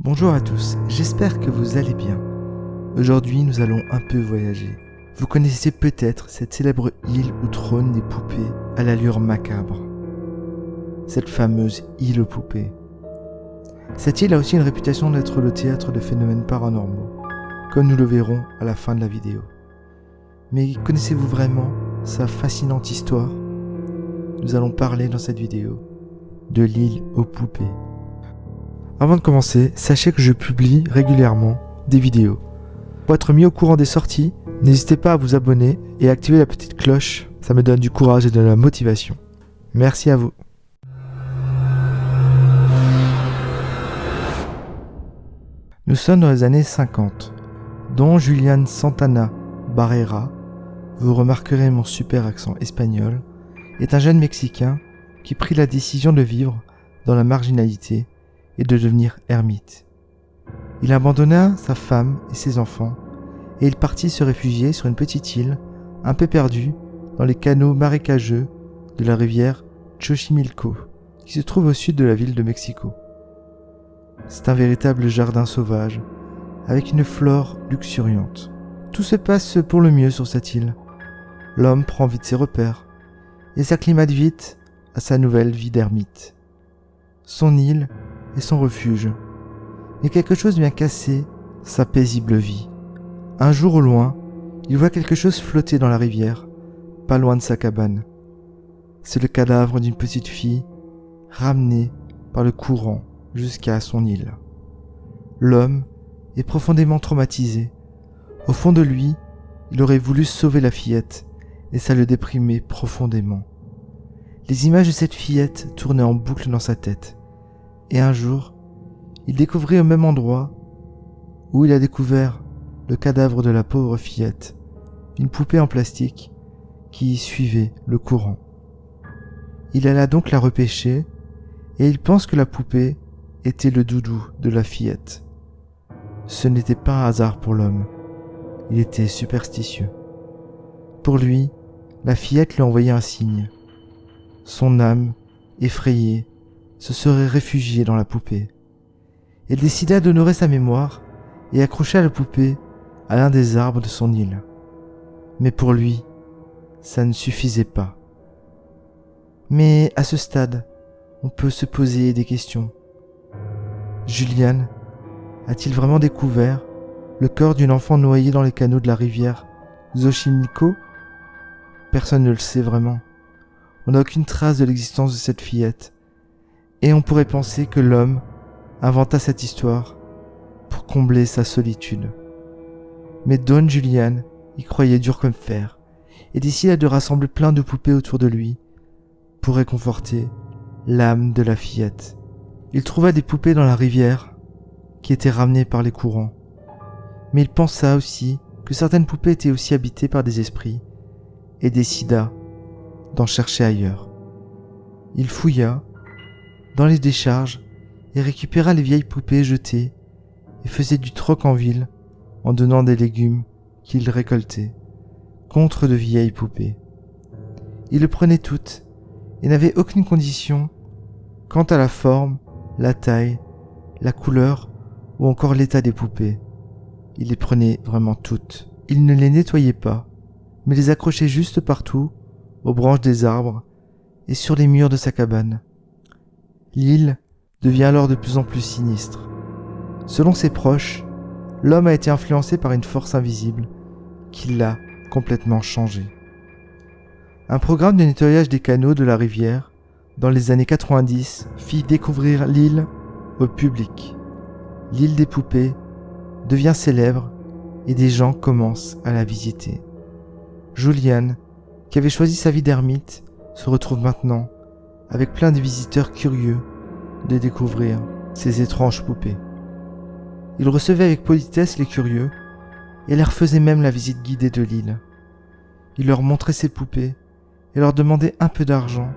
Bonjour à tous, j'espère que vous allez bien. Aujourd'hui, nous allons un peu voyager. Vous connaissez peut-être cette célèbre île où trônent des poupées à l'allure macabre. Cette fameuse île aux poupées. Cette île a aussi une réputation d'être le théâtre de phénomènes paranormaux, comme nous le verrons à la fin de la vidéo. Mais connaissez-vous vraiment sa fascinante histoire ? Nous allons parler dans cette vidéo de l'île aux poupées. Avant de commencer, sachez que je publie régulièrement des vidéos. Pour être mis au courant des sorties, n'hésitez pas à vous abonner et à activer la petite cloche, ça me donne du courage et de la motivation. Merci à vous. Nous sommes dans les années 50, dont Julian Santana Barrera, vous remarquerez mon super accent espagnol, est un jeune Mexicain qui prit la décision de vivre dans la marginalité et de devenir ermite. Il abandonna sa femme et ses enfants et il partit se réfugier sur une petite île un peu perdue dans les canaux marécageux de la rivière Xochimilco qui se trouve au sud de la ville de Mexico. C'est un véritable jardin sauvage avec une flore luxuriante. Tout se passe pour le mieux sur cette île. L'homme prend vite ses repères et s'acclimate vite à sa nouvelle vie d'ermite. Son île et son refuge. Mais quelque chose vient casser sa paisible vie. Un jour au loin, il voit quelque chose flotter dans la rivière, pas loin de sa cabane. C'est le cadavre d'une petite fille, ramenée par le courant jusqu'à son île. L'homme est profondément traumatisé. Au fond de lui, il aurait voulu sauver la fillette, et ça le déprimait profondément. Les images de cette fillette tournaient en boucle dans sa tête. Et un jour, il découvrit au même endroit où il a découvert le cadavre de la pauvre fillette, une poupée en plastique qui suivait le courant. Il alla donc la repêcher et il pense que la poupée était le doudou de la fillette. Ce n'était pas un hasard pour l'homme, il était superstitieux. Pour lui, la fillette lui envoyait un signe. Son âme, effrayée, se serait réfugiée dans la poupée. Il décida d'honorer sa mémoire et accrocha la poupée à l'un des arbres de son île. Mais pour lui, ça ne suffisait pas. Mais à ce stade, on peut se poser des questions. Julian a-t-il vraiment découvert le corps d'une enfant noyée dans les canaux de la rivière Xochimilco ? Personne ne le sait vraiment. On n'a aucune trace de l'existence de cette fillette. Et on pourrait penser que l'homme inventa cette histoire pour combler sa solitude. Mais Don Julian y croyait dur comme fer et décida de rassembler plein de poupées autour de lui pour réconforter l'âme de la fillette. Il trouva des poupées dans la rivière qui étaient ramenées par les courants. Mais il pensa aussi que certaines poupées étaient aussi habitées par des esprits et décida d'en chercher ailleurs. Il fouilla dans les décharges et récupéra les vieilles poupées jetées et faisait du troc en ville en donnant des légumes qu'il récoltait contre de vieilles poupées. Il les prenait toutes et n'avait aucune condition quant à la forme, la taille, la couleur ou encore l'état des poupées. Il les prenait vraiment toutes. Il ne les nettoyait pas, mais les accrochait juste partout, aux branches des arbres et sur les murs de sa cabane. L'île devient alors de plus en plus sinistre. Selon ses proches, l'homme a été influencé par une force invisible qui l'a complètement changé. Un programme de nettoyage des canaux de la rivière dans les années 90 fit découvrir l'île au public. L'île des poupées devient célèbre et des gens commencent à la visiter. Julian, qui avait choisi sa vie d'ermite, se retrouve maintenant avec plein de visiteurs curieux de découvrir ces étranges poupées. Il recevait avec politesse les curieux et leur faisait même la visite guidée de l'île. Il leur montrait ses poupées et leur demandait un peu d'argent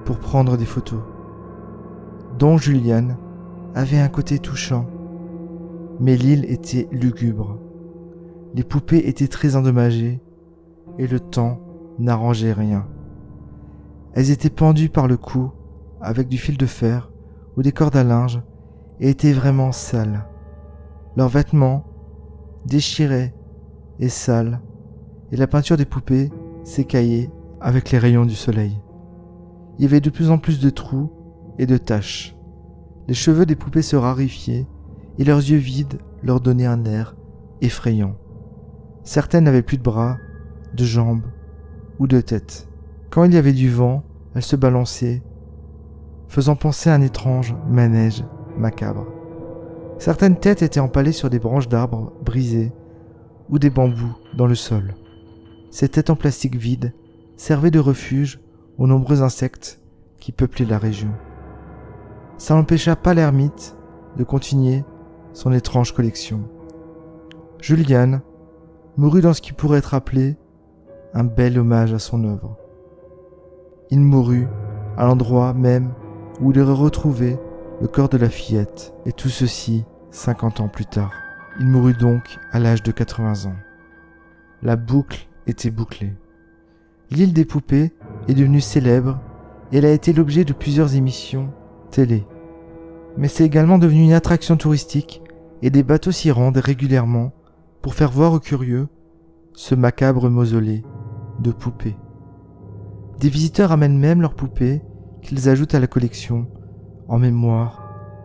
pour prendre des photos. Don Julian avait un côté touchant, mais l'île était lugubre. Les poupées étaient très endommagées et le temps n'arrangeait rien. Elles étaient pendues par le cou avec du fil de fer ou des cordes à linge et étaient vraiment sales. Leurs vêtements, déchirés et sales, et la peinture des poupées s'écaillait avec les rayons du soleil. Il y avait de plus en plus de trous et de taches. Les cheveux des poupées se raréfiaient et leurs yeux vides leur donnaient un air effrayant. Certaines n'avaient plus de bras, de jambes ou de tête. Quand il y avait du vent, elles se balançaient, faisant penser à un étrange manège macabre. Certaines têtes étaient empalées sur des branches d'arbres brisées ou des bambous dans le sol. Ces têtes en plastique vide servaient de refuge aux nombreux insectes qui peuplaient la région. Ça n'empêcha pas l'ermite de continuer son étrange collection. Julian mourut dans ce qui pourrait être appelé un bel hommage à son œuvre. Il mourut à l'endroit même où il aurait retrouvé le corps de la fillette, et tout ceci 50 ans plus tard. Il mourut donc à l'âge de 80 ans. La boucle était bouclée. L'île des poupées est devenue célèbre et elle a été l'objet de plusieurs émissions télé. Mais c'est également devenu une attraction touristique et des bateaux s'y rendent régulièrement pour faire voir aux curieux ce macabre mausolée de poupées. Des visiteurs amènent même leurs poupées qu'ils ajoutent à la collection en mémoire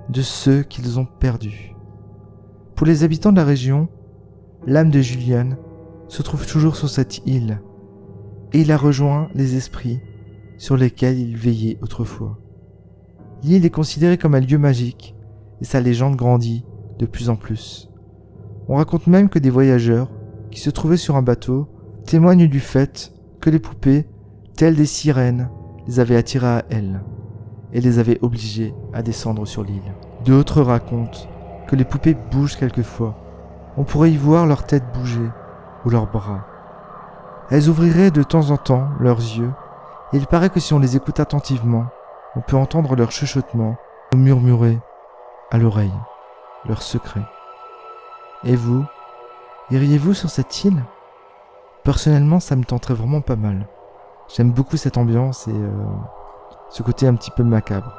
de ceux qu'ils ont perdus. Pour les habitants de la région, l'âme de Julian se trouve toujours sur cette île et il a rejoint les esprits sur lesquels il veillait autrefois. L'île est considérée comme un lieu magique et sa légende grandit de plus en plus. On raconte même que des voyageurs qui se trouvaient sur un bateau témoignent du fait que les poupées, telles des sirènes, les avaient attirés à elles et les avaient obligés à descendre sur l'île. D'autres racontent que les poupées bougent quelquefois. On pourrait y voir leur tête bouger ou leurs bras. Elles ouvriraient de temps en temps leurs yeux et il paraît que si on les écoute attentivement, on peut entendre leur chuchotement ou murmurer à l'oreille leurs secrets. Et vous, iriez-vous sur cette île ? Personnellement, ça me tenterait vraiment pas mal. J'aime beaucoup cette ambiance et ce côté un petit peu macabre.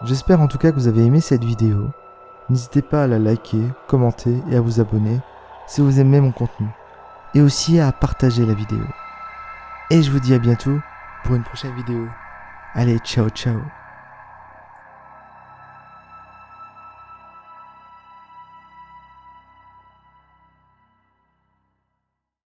J'espère en tout cas que vous avez aimé cette vidéo. N'hésitez pas à la liker, commenter et à vous abonner si vous aimez mon contenu. Et aussi à partager la vidéo. Et je vous dis à bientôt pour une prochaine vidéo. Allez, ciao ciao.